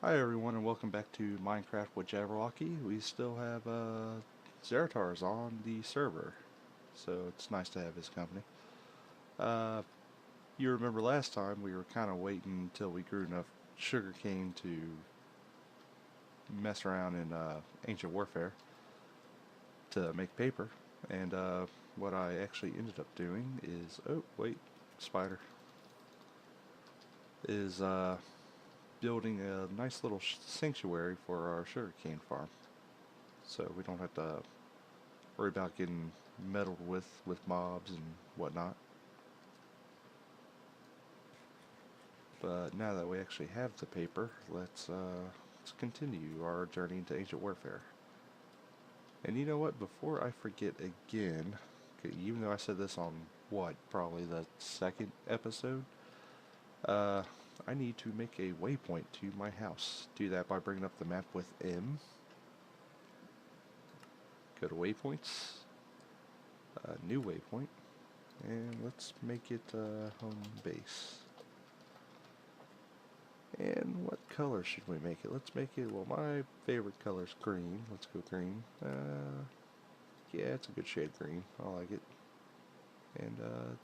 Hi everyone and welcome back to Minecraft with Jabberwocky. We still have Zeratars on the server, so it's nice to have his company. Uh, you remember last time we were kind of waiting until we grew enough sugarcane to mess around in ancient warfare to make paper, and what I actually ended up doing is, oh wait, spider, is building a nice little sanctuary for our sugarcane farm, so we don't have to worry about getting meddled with mobs and whatnot. But now that we actually have the paper, let's continue our journey into ancient warfare. And you know what? Before I forget again, even though I said this on what, probably the second episode, uh, I need to make a waypoint to my house. Do that by bringing up the map with M. Go to waypoints, new waypoint, and let's make it home base. And what color should we make it? Let's make it, well, my favorite color is green. Let's go green. Yeah, it's a good shade green. I like it. And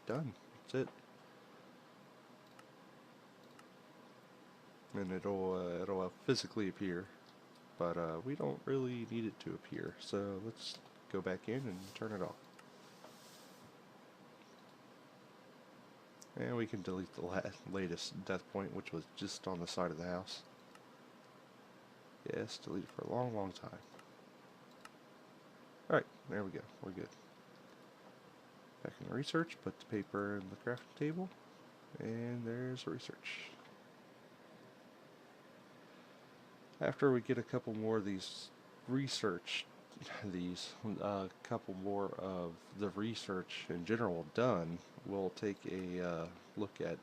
done. That's it. And it'll physically appear, but we don't really need it to appear. So let's go back in and turn it off. And we can delete the latest death point, which was just on the side of the house. Yes, delete it for a long, long time. Alright, there we go. We're good. Back in research, put the paper in the crafting table, and there's research. After we get a couple more of these research, couple more of the research in general done, we'll take a look at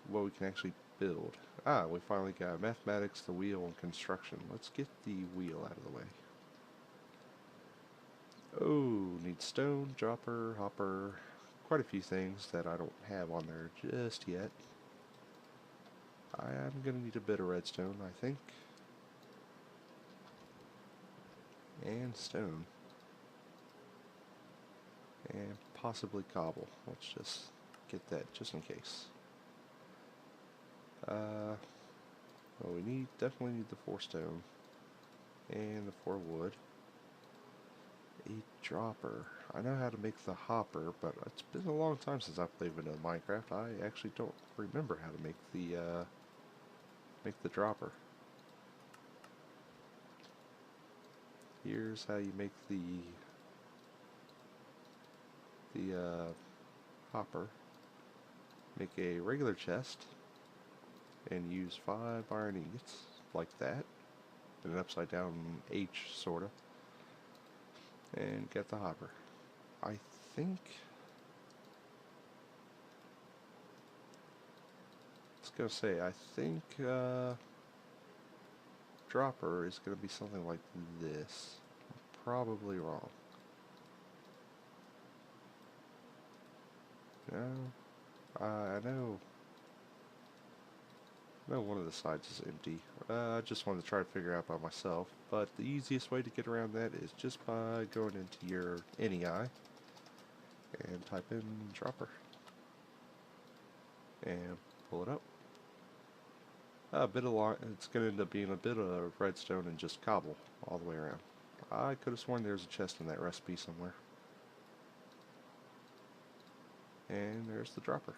what we can actually build. We finally got mathematics, the wheel, and construction. Let's get the wheel out of the way. Oh, need stone, dropper, hopper, quite a few things that I don't have on there just yet. I am going to need a bit of redstone, I think. And stone. And possibly cobble. Let's just get that just in case. Well, we definitely need the 4 stone. And the 4 wood. A dropper. I know how to make the hopper, but it's been a long time since I played vanilla Minecraft. I actually don't remember how to make the dropper. Here's how you make the hopper. Make a regular chest and use 5 iron ingots like that, in an upside down H sorta, and get the hopper. I think I think dropper is gonna be something like this. I'm probably wrong. No, I know. No, one of the sides is empty. I just wanted to try to figure out by myself, but the easiest way to get around that is just by going into your NEI and type in dropper and pull it up. It's going to end up being a bit of redstone and just cobble all the way around. I could have sworn there was a chest in that recipe somewhere. And there's the dropper.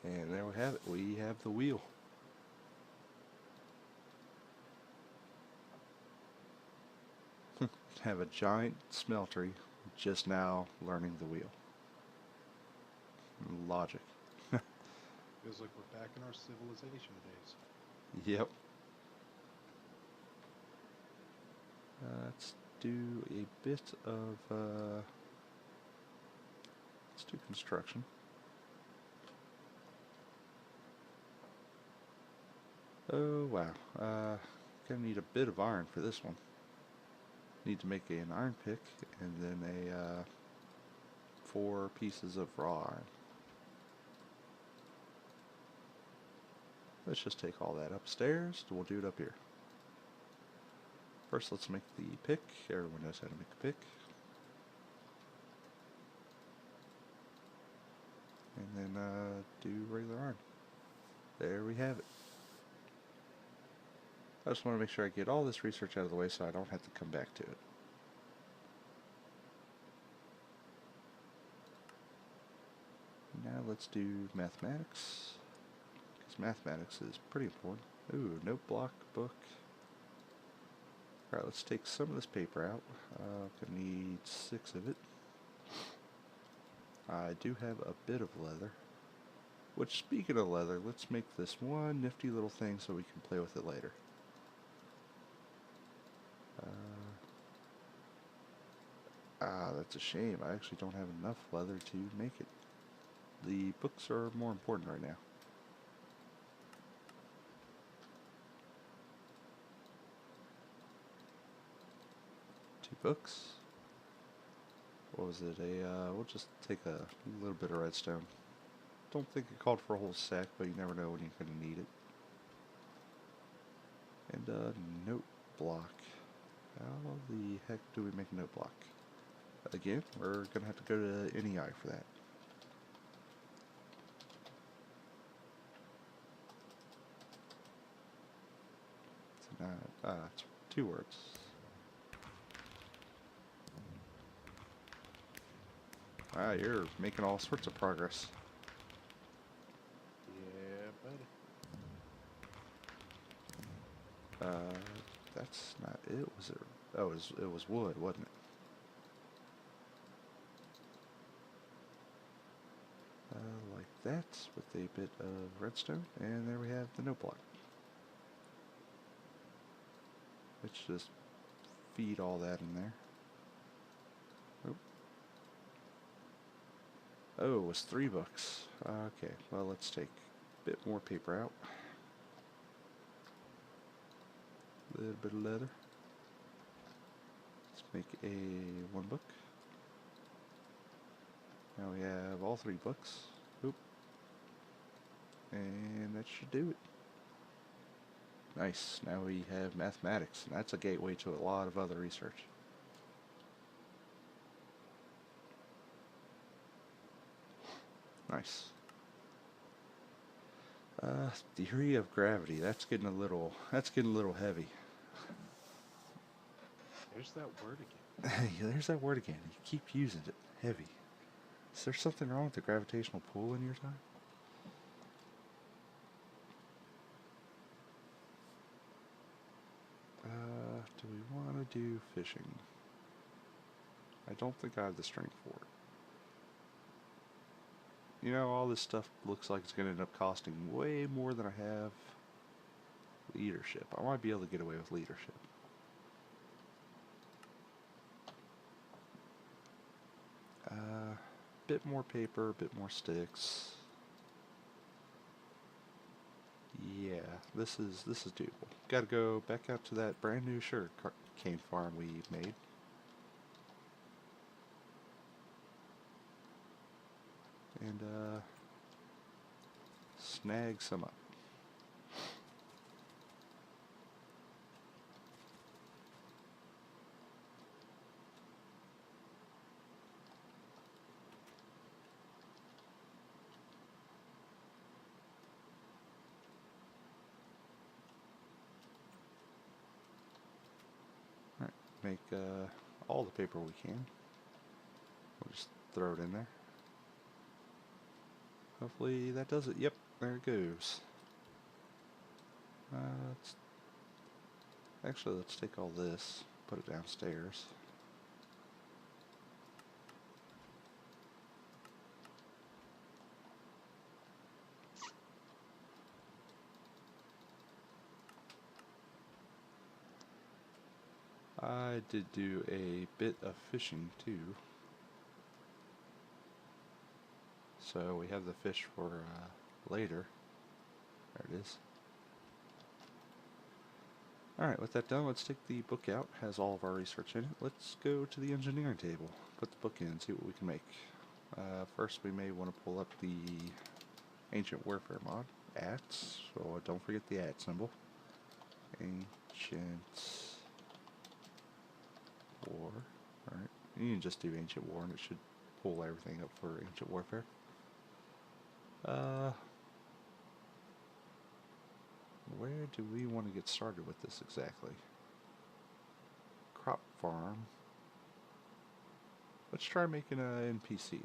And there we have it. We have the wheel. Have a giant smeltery just now learning the wheel. Logic. Feels like we're back in our civilization days. Yep. Let's do a bit of, let's do construction. Oh, wow. Gonna need a bit of iron for this one. Need to make an iron pick and then 4 pieces of raw iron. let's just take all that upstairs. We'll do it up here. First, let's make the pick. Everyone knows how to make a pick. And then do regular iron. There we have it. I just want to make sure I get all this research out of the way so I don't have to come back to it. Now let's do mathematics, because mathematics is pretty important. Ooh, note block, book. Alright, let's take some of this paper out. Gonna need 6 of it. I do have a bit of leather. Which, speaking of leather, let's make this one nifty little thing so we can play with it later. That's a shame. I actually don't have enough leather to make it. The books are more important right now. Two books. What was it? We'll just take a little bit of redstone. Don't think it called for a whole sack, but you never know when you're going to need it. And a note block. How the heck do we make a note block? Again, we're going to have to go to NEI for that. It's not, it's 2 words. You're making all sorts of progress. Yeah, buddy. That's not it, was it? Oh, it was wood, wasn't it? Like that, with a bit of redstone, and there we have the note block. Let's just feed all that in there. Oh, oh, it was 3 books. Okay, well, let's take a bit more paper out. A little bit of leather. Let's make a 1 book. Now we have all 3 books. Oop. And that should do it. Nice. Now we have mathematics, and that's a gateway to a lot of other research. Nice. Theory of gravity. That's getting a little heavy. There's that word again. There's that word again. You keep using it. Heavy. Is there something wrong with the gravitational pull in your time? Do we want to do fishing? I don't think I have the strength for it. You know, all this stuff looks like it's going to end up costing way more than I have leadership. I might be able to get away with leadership. Bit more paper, bit more sticks. Yeah, this is doable. Gotta go back out to that brand new sugar cane farm we made. And snag some up. Alright, make all the paper we can. We'll just throw it in there. Hopefully that does it. Yep, there it goes. Let's take all this, put it downstairs. I did do a bit of fishing too. So we have the fish for later. There it is. Alright, with that done, let's take the book out. It has all of our research in it. Let's go to the engineering table. Put the book in and see what we can make. First, we may want to pull up the ancient warfare mod. Ats. So don't forget the at symbol. Ancient War. Alright. You can just do Ancient War and it should pull everything up for Ancient Warfare. Where do we want to get started with this exactly? Crop farm. Let's try making an NPC.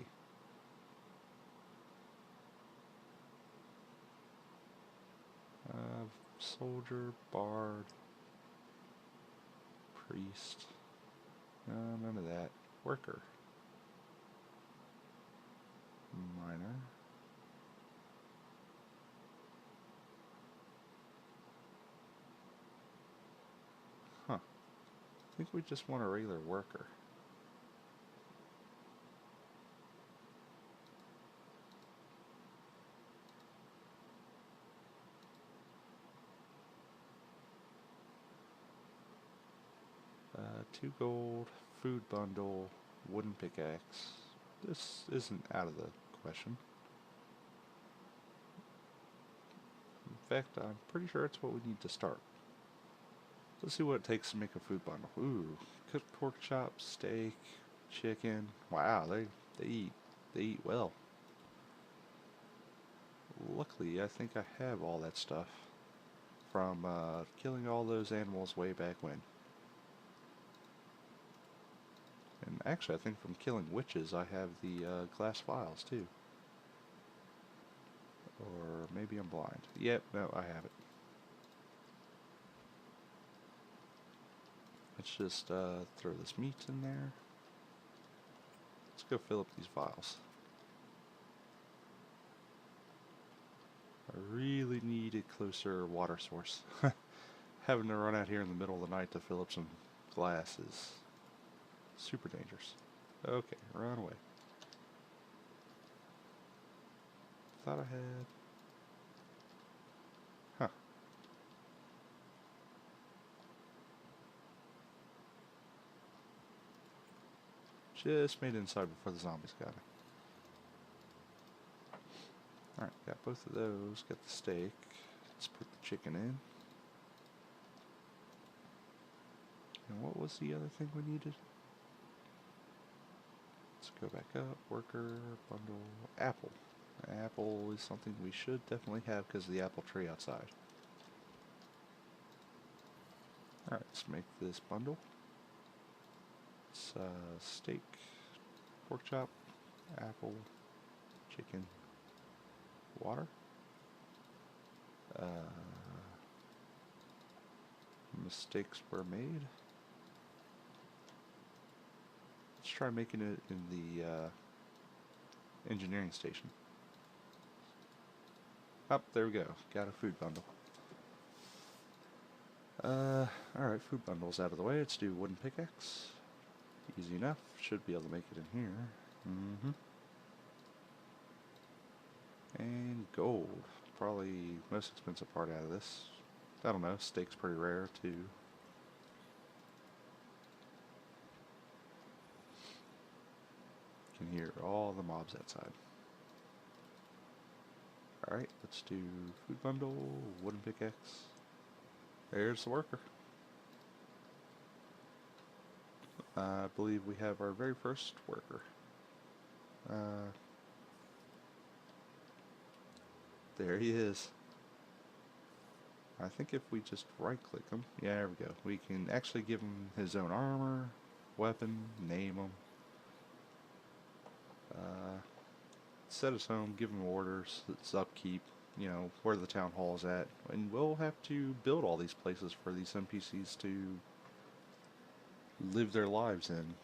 Soldier, bard, priest. None of that. Worker. Miner. Huh. I think we just want a regular worker. Uh, 2 gold, food bundle, wooden pickaxe. This isn't out of the question. In fact, I'm pretty sure it's what we need to start. Let's see what it takes to make a food bundle. Ooh, cooked pork chops, steak, chicken. Wow, they eat well. Luckily, I think I have all that stuff from killing all those animals way back when. And actually, I think from killing witches, I have the glass vials too. Or maybe I'm blind. Yep, no, I have it. Let's just throw this meat in there. Let's go fill up these vials. I really need a closer water source. Having to run out here in the middle of the night to fill up some glass is super dangerous. Okay, run away. Thought I had... Huh. Just made it inside before the zombies got me. Alright, got both of those. Got the steak. Let's put the chicken in. And what was the other thing we needed? Let's go back up. Worker, bundle, apple. Apple is something we should definitely have because of the apple tree outside. Alright, let's make this bundle. It's steak, pork chop, apple, chicken, water. Mistakes were made. Let's try making it in the engineering station. Oh, there we go. Got a food bundle. Alright, food bundle's out of the way. Let's do wooden pickaxe. Easy enough. Should be able to make it in here. And gold. Probably most expensive part out of this. I don't know, steak's pretty rare too. Can hear all the mobs outside. Alright, let's do food bundle, wooden pickaxe. There's the worker. I believe we have our very first worker. There he is. I think if we just right click him, yeah, there we go. We can actually give him his own armor, weapon, name him. Set his home, give him orders, its upkeep, you know, where the town hall is at. And we'll have to build all these places for these NPCs to live their lives in.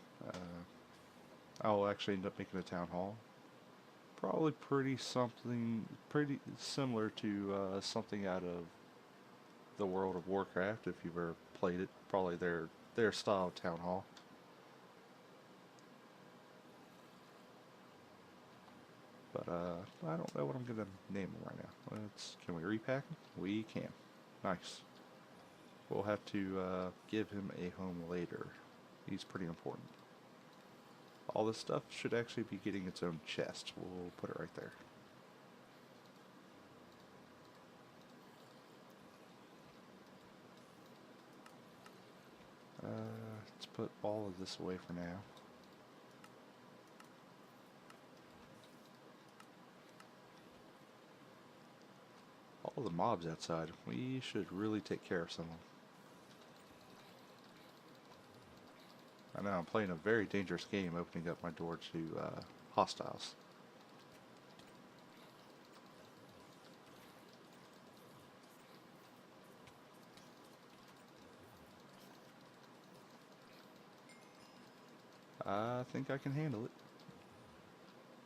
I'll actually end up making a town hall. Probably pretty similar to something out of the World of Warcraft, if you've ever played it. Probably their style of town hall. But I don't know what I'm gonna name him right now. Can we repack him? We can. Nice. We'll have to give him a home later. He's pretty important. All this stuff should actually be getting its own chest. We'll put it right there. Let's put all of this away for now. All the mobs outside. We should really take care of some of them. I know I'm playing a very dangerous game, opening up my door to hostiles. I think I can handle it.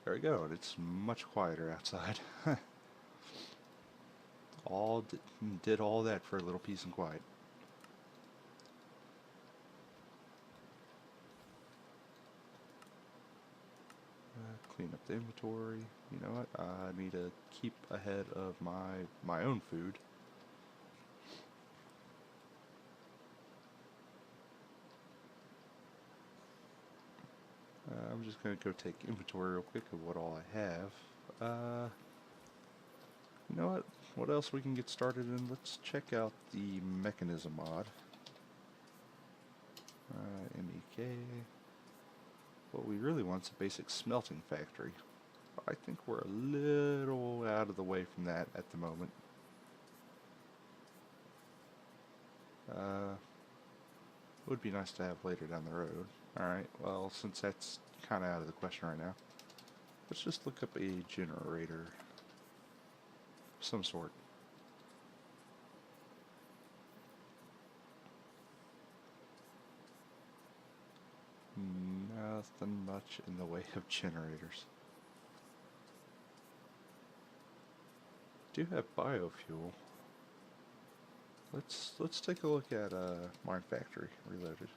There we go, and it's much quieter outside. Did all that for a little peace and quiet. Clean up the inventory. You know what? I need to keep ahead of my own food. I'm just gonna go take inventory real quick of what all I have. You know what? What else we can get started in? Let's check out the mechanism mod. MEK. What we really want is a basic smelting factory. I think we're a little out of the way from that at the moment. Would be nice to have later down the road. Alright, well, since that's kind of out of the question right now, let's just look up a generator of some sort. Nothing much in the way of generators. Do have biofuel. Let's take a look at Mine Factory Reloaded.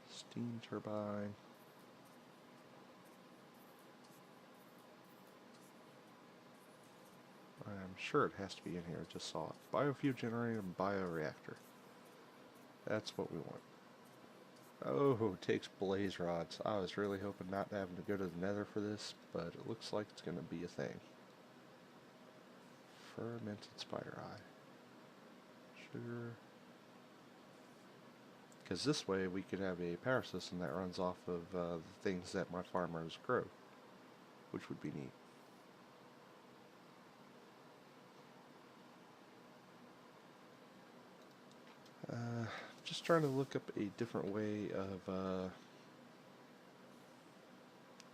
Steam turbine. I'm sure it has to be in here. I just saw it. Biofuel generator and bioreactor. That's what we want. Oh, it takes blaze rods. I was really hoping not having to go to the Nether for this, but it looks like it's going to be a thing. Fermented spider eye. Sugar. Because this way we could have a power system that runs off of the things that my farmers grow, which would be neat. Just trying to look up a different way of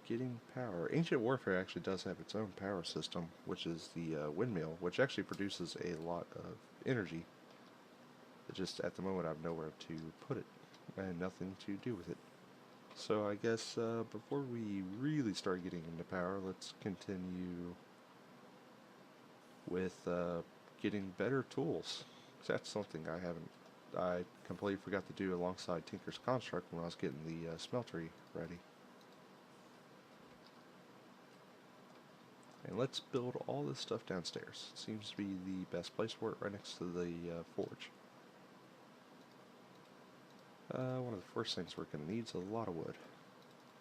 getting power. Ancient Warfare actually does have its own power system, which is the windmill, which actually produces a lot of energy. It just at the moment I have nowhere to put it and nothing to do with it. So I guess before we really start getting into power, let's continue with getting better tools. That's something I completely forgot to do alongside Tinker's Construct when I was getting the smeltery ready. And let's build all this stuff downstairs. Seems to be the best place for it, right next to the forge. One of the first things we're going to need is a lot of wood.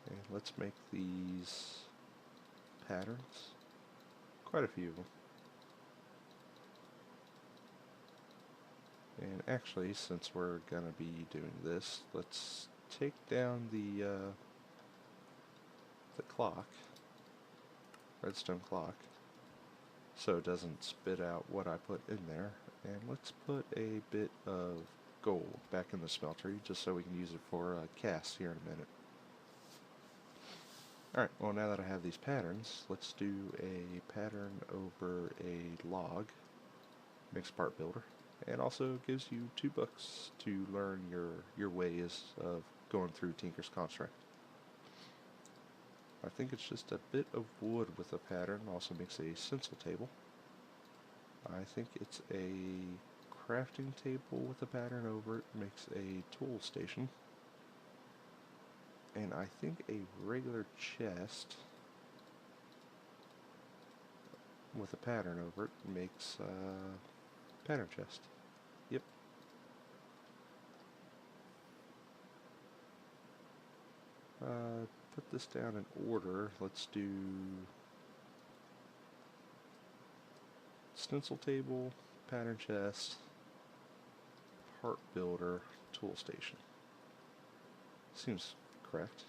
Okay, let's make these patterns. Quite a few of them. And actually, since we're going to be doing this, let's take down the clock, redstone clock, so it doesn't spit out what I put in there. And let's put a bit of gold back in the smeltery, just so we can use it for casts here in a minute. Alright, well now that I have these patterns, let's do a pattern over a log, mixed part builder. And also gives you 2 books to learn your ways of going through Tinker's Construct. I think it's just a bit of wood with a pattern. Also makes a stencil table. I think it's a crafting table with a pattern over it. Makes a tool station. And I think a regular chest with a pattern over it makes pattern chest. Yep. Put this down in order. Let's do stencil table, pattern chest, part builder, tool station. Seems correct.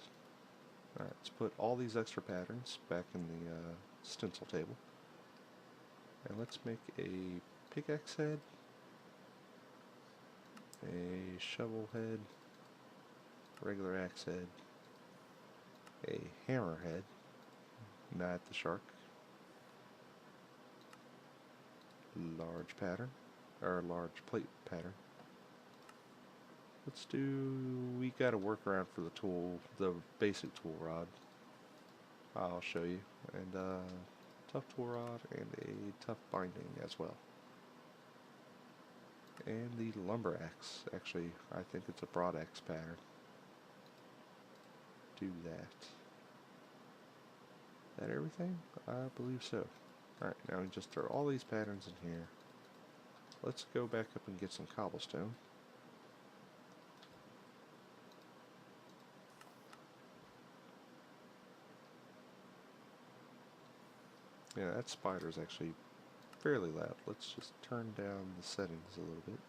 Alright, let's put all these extra patterns back in the stencil table. And let's make a pickaxe head, a shovel head, regular axe head, a hammer head, not the shark, large pattern, or large plate pattern. Let's do, we got a workaround for the tool, the basic tool rod. I'll show you. And tough tool rod and a tough binding as well. And the lumber axe, actually, I think it's a broad axe pattern. Do that. That everything? I believe so. Alright, now we just throw all these patterns in here. Let's go back up and get some cobblestone. Yeah, that spider's actually fairly loud. Let's just turn down the settings a little bit.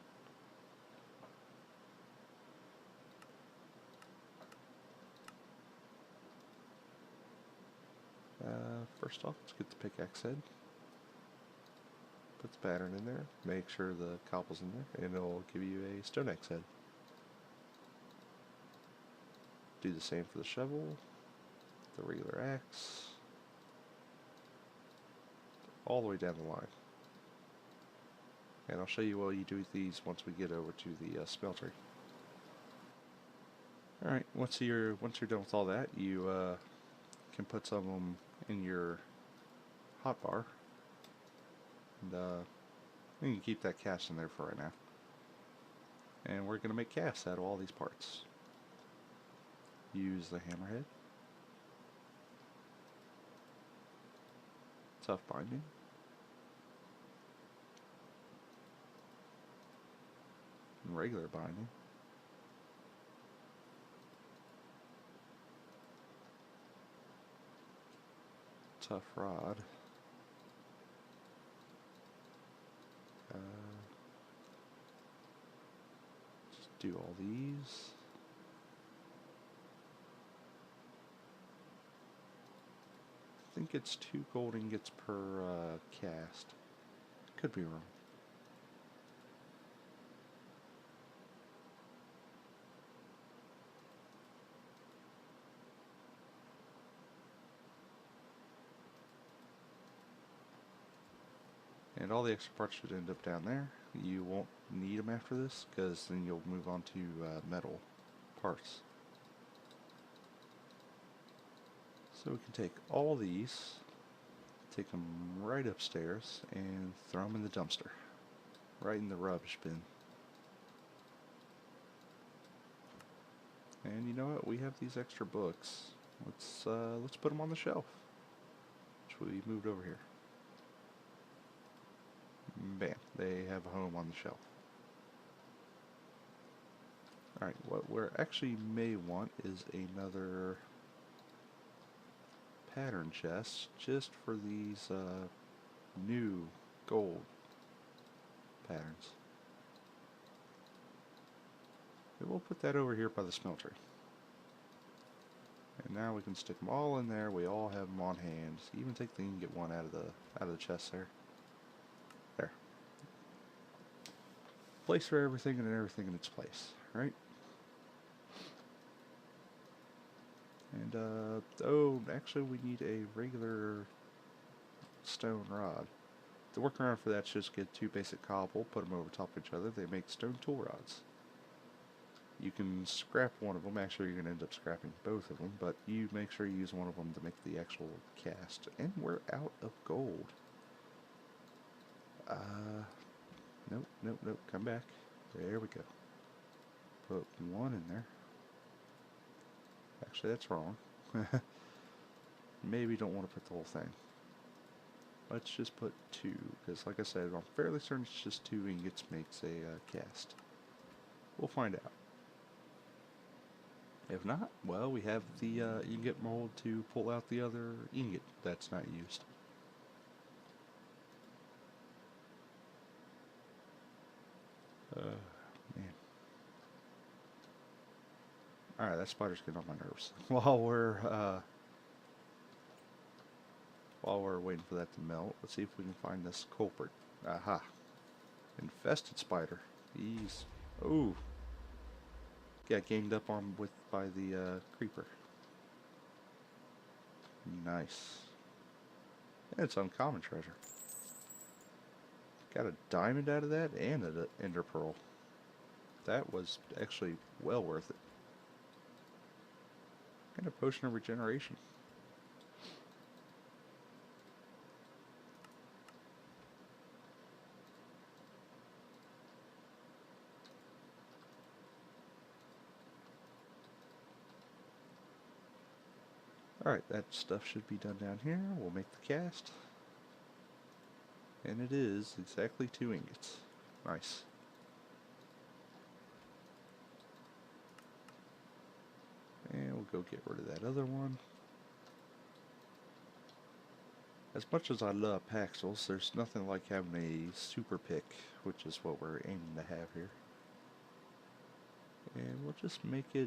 First off, let's get the pickaxe head. Put the pattern in there. Make sure the cobble's in there, and it'll give you a stone axe head. Do the same for the shovel, the regular axe, all the way down the line. And I'll show you while you do these once we get over to the smelter. Alright, once you're done with all that, you can put some of them in your hotbar. And you can keep that cast in there for right now. And we're going to make casts out of all these parts. Use the hammerhead, tough binding, and regular binding, tough rod, just do all these. I think it's 2 gold ingots per cast. Could be wrong. And all the extra parts should end up down there. You won't need them after this, because then you'll move on to metal parts. So we can take all these, take them right upstairs, and throw them in the dumpster. Right in the rubbish bin. And you know what? We have these extra books. Let's put them on the shelf, which we moved over here. Bam, they have a home on the shelf. Alright, what we actually may want is another pattern chest just for these new gold patterns. And we'll put that over here by the smelter. And now we can stick them all in there. We all have them on hand. Even take the ingot one out of the chest there. There. Place for everything and everything in its place, right? And oh, actually we need a regular stone rod. The workaround for that is just get 2 basic cobble, put them over top of each other. They make stone tool rods. You can scrap one of them. Actually, you're going to end up scrapping both of them, but you make sure you use one of them to make the actual cast. And we're out of gold. Nope, nope, nope. Come back. There we go. Put 1 in there. Actually, that's wrong. Maybe don't want to put the whole thing. Let's just put 2, because like I said, I'm fairly certain it's just 2 ingots makes a cast. We'll find out. If not, well, we have the ingot mold to pull out the other ingot that's not used. Man. Alright, that spider's getting on my nerves. While we're waiting for that to melt, let's see if we can find this culprit. Aha. Infested spider. He's... Ooh. Got ganged up on by the creeper. Nice. And it's uncommon treasure. Got a diamond out of that and an ender pearl. That was actually well worth it. And a potion of regeneration. Alright, that stuff should be done down here. We'll make the cast. And it is exactly 2 ingots. Nice. And we'll go get rid of that other one. As much as I love Paxels, there's nothing like having a super pick, which is what we're aiming to have here. And we'll just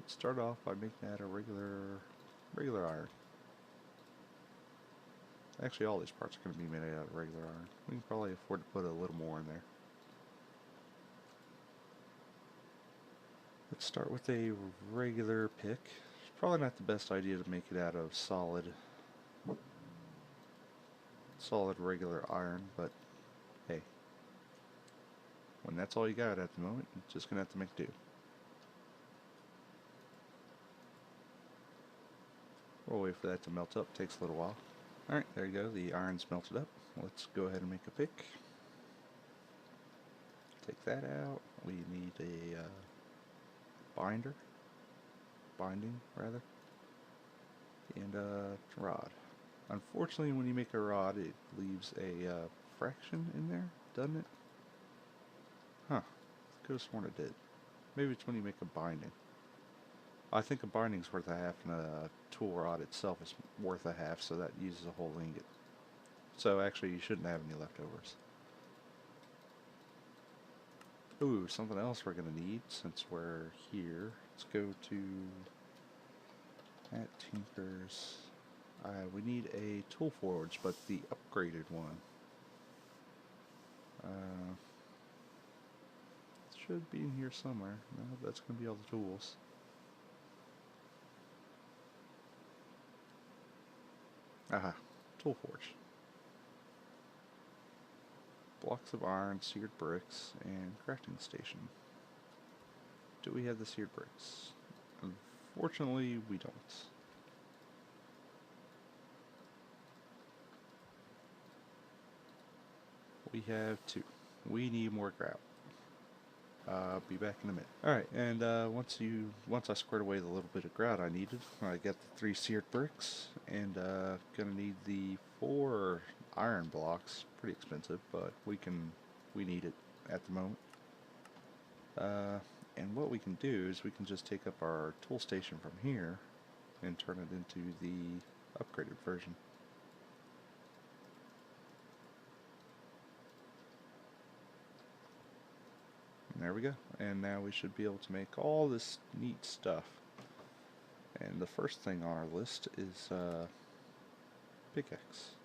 start off by making that a regular iron. Actually, all these parts are going to be made out of regular iron. We can probably afford to put a little more in there. Let's start with a regular pick. It's probably not the best idea to make it out of solid regular iron, but hey, when that's all you got at the moment, you're just gonna have to make do. We'll wait for that to melt up. Takes a little while. Alright, there you go. The iron's melted up. Let's go ahead and make a pick. Take that out. We need a binding rather, and a rod. Unfortunately, when you make a rod, it leaves a fraction in there, doesn't it? Huh. Could have sworn it did. Maybe it's when you make a binding. I think a binding's worth a half, and a tool rod itself is worth a half, so that uses a whole ingot. So actually, you shouldn't have any leftovers. Ooh, something else we're going to need since we're here. Let's go to at Tinker's. We need a tool forge, but the upgraded one. Should be in here somewhere. No, that's going to be all the tools. Aha, tool forge. Blocks of iron, seared bricks, and crafting station. Do we have the seared bricks? Unfortunately, we don't. We have 2. We need more grout. Be back in a minute. Alright, and once I squared away the little bit of grout I needed, I got the 3 seared bricks, and gonna need the 4 iron blocks. Pretty expensive, but we need it at the moment. And what we can do is we can just take up our tool station from here and turn it into the upgraded version. And there we go. And now we should be able to make all this neat stuff. And the first thing on our list is pickaxe.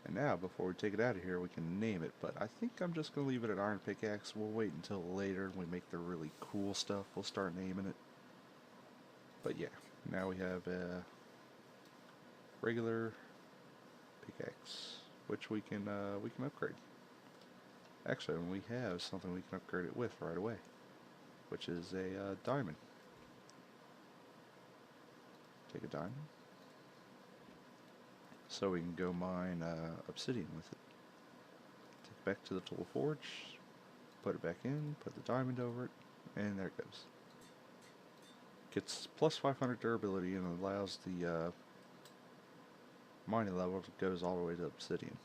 And now, before we take it out of here, we can name it, but I think I'm just going to leave it an iron pickaxe. We'll wait until later when we make the really cool stuff. We'll start naming it. But yeah, now we have a regular pickaxe, which we can upgrade. Actually, we have something we can upgrade it with right away, which is a diamond. Take a diamond. So we can go mine obsidian with it. Take it back to the tool forge, put it back in, put the diamond over it, and there it goes. Gets plus 500 durability and allows the mining level goes all the way to obsidian.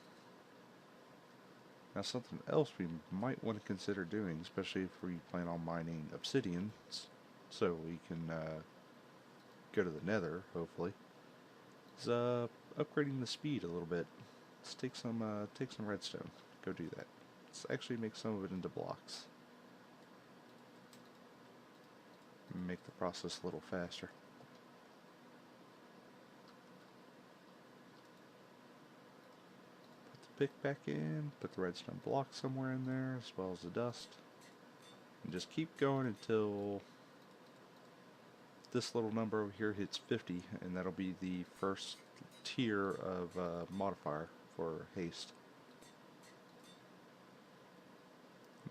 Now something else we might want to consider doing, especially if we plan on mining obsidian, so we can go to the Nether, hopefully, is upgrading the speed a little bit. Let's take some redstone. Go do that. Let's actually make some of it into blocks. Make the process a little faster. Put the pick back in, put the redstone block somewhere in there, as well as the dust. And just keep going until this little number over here hits 50, and that'll be the first tier of modifier for haste.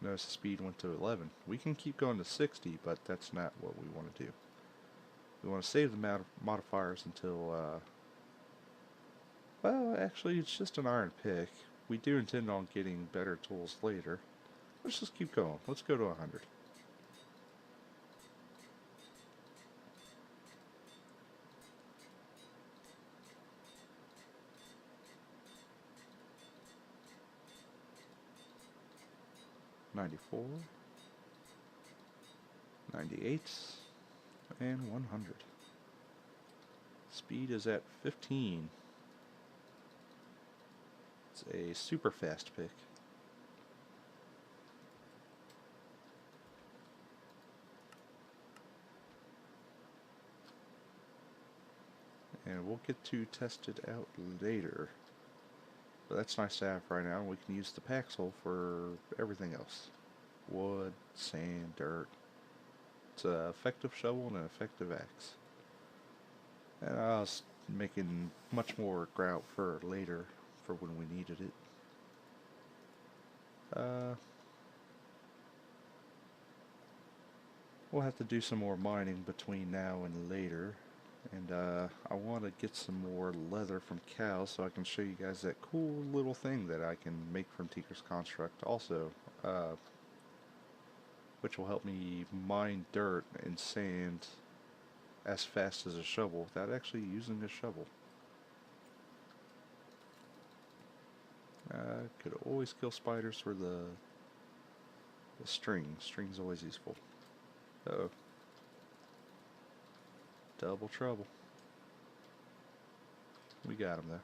Notice the speed went to 11. We can keep going to 60, but that's not what we want to do. We want to save the modifiers until, well, actually it's just an iron pick. We do intend on getting better tools later. Let's just keep going. Let's go to 100. $94, 98, and 100. Speed is at 15. It's a super fast pick. And we'll get to test it out later. But that's nice to have right now. We can use the paxel for everything else. Wood, sand, dirt. It's an effective shovel and an effective axe. And I was making much more grout for later, for when we needed it. We'll have to do some more mining between now and later. And I want to get some more leather from cows so I can show you guys that cool little thing that I can make from Tinker's Construct also, which will help me mine dirt and sand as fast as a shovel without actually using a shovel. Could always kill spiders for the string. String's always useful. Uh-oh. Double trouble. We got him though.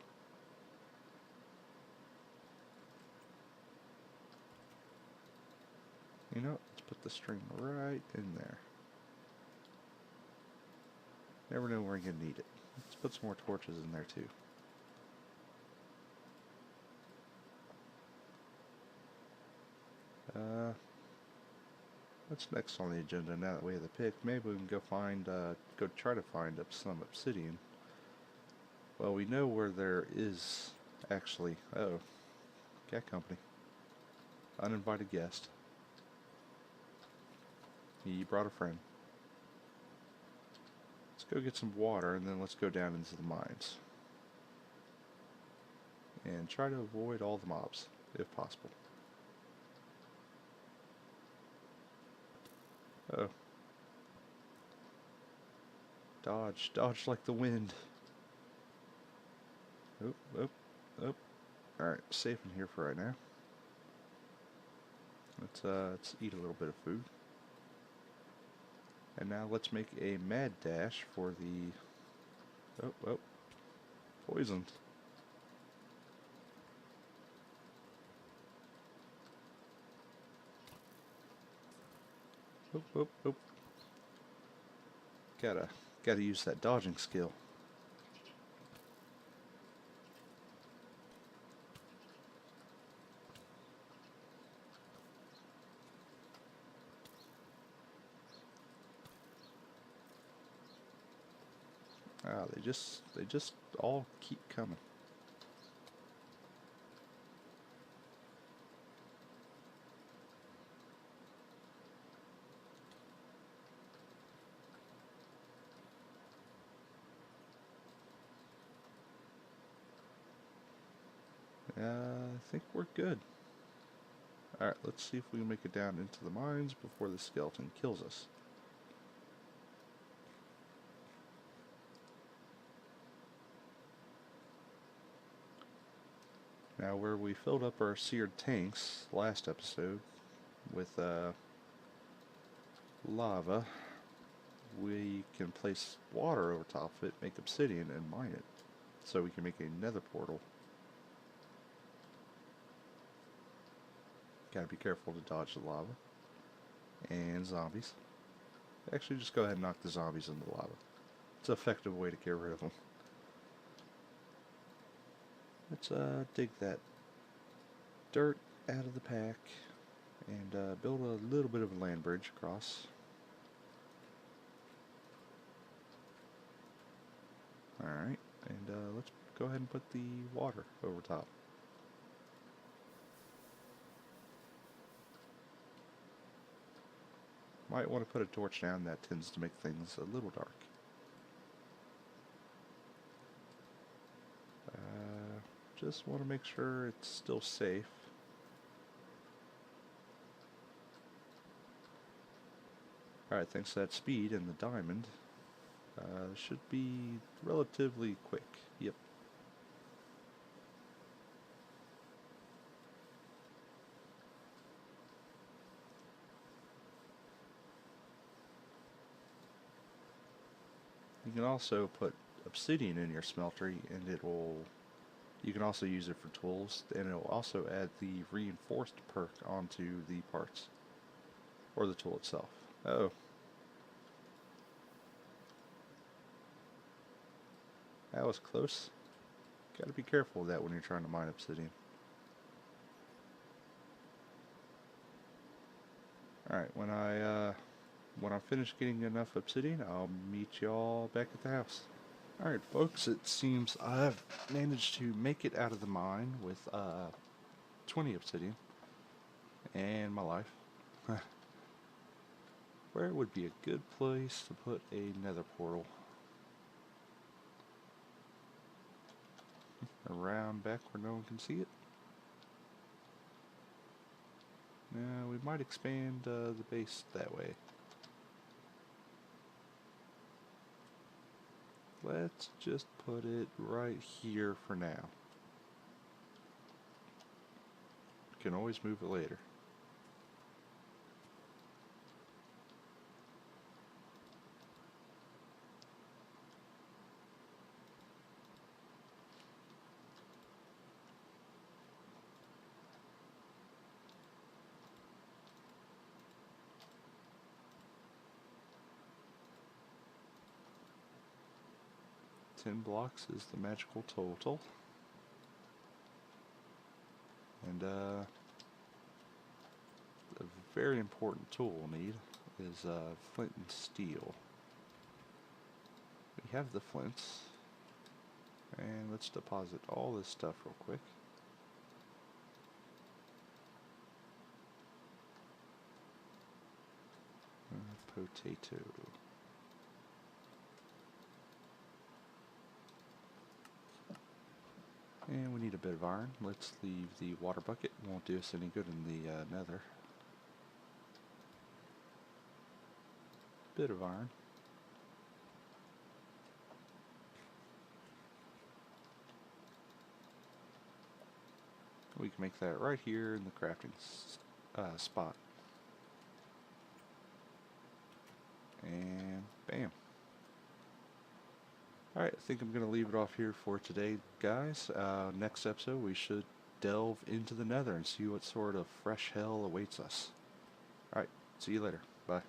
You know, let's put the string right in there. Never know when we're gonna need it. Let's put some more torches in there too. What's next on the agenda now that we have the pick? Maybe we can go try to find up some obsidian. Well, we know where there is actually. Oh, cat company. Uninvited guest. He brought a friend. Let's go get some water and then let's go down into the mines. And try to avoid all the mobs, if possible. Oh. Dodge. Dodge like the wind. Oop, oop, oop. Alright, safe in here for right now. Let's eat a little bit of food. And now let's make a mad dash for the... Oh, oh. Poisoned. Oop, oop, oop. Gotta use that dodging skill. Ah, they just all keep coming. I think we're good. Alright, let's see if we can make it down into the mines before the skeleton kills us. Now, where we filled up our seared tanks last episode with lava, we can place water over top of it, make obsidian, and mine it. So we can make a nether portal. Gotta be careful to dodge the lava. And zombies. Actually, just go ahead and knock the zombies in the lava. It's an effective way to get rid of them. Let's dig that dirt out of the pack and build a little bit of a land bridge across. Alright, and let's go ahead and put the water over top. Might want to put a torch down, that tends to make things a little dark. Just want to make sure it's still safe. Alright, thanks to that speed and the diamond, should be relatively quick. Yep. You can also put obsidian in your smeltery and you can also use it for tools, and it will also add the reinforced perk onto the parts, or the tool itself. Oh. That was close. Gotta be careful of that when you're trying to mine obsidian. Alright, when I'm finished getting enough obsidian, I'll meet y'all back at the house. Alright folks, it seems I've managed to make it out of the mine with 20 obsidian and my life. Where would be a good place to put a nether portal? Around back where no one can see it? No, we might expand the base that way. Let's just put it right here for now. Can always move it later. Ten blocks is the magical total. And a very important tool we'll need is flint and steel. We have the flints. And let's deposit all this stuff real quick. Potato. And we need a bit of iron. Let's leave the water bucket. Won't do us any good in the nether. Bit of iron. We can make that right here in the crafting spot. And bam. Alright, I think I'm going to leave it off here for today, guys. Next episode, we should delve into the nether and see what sort of fresh hell awaits us. Alright, see you later. Bye.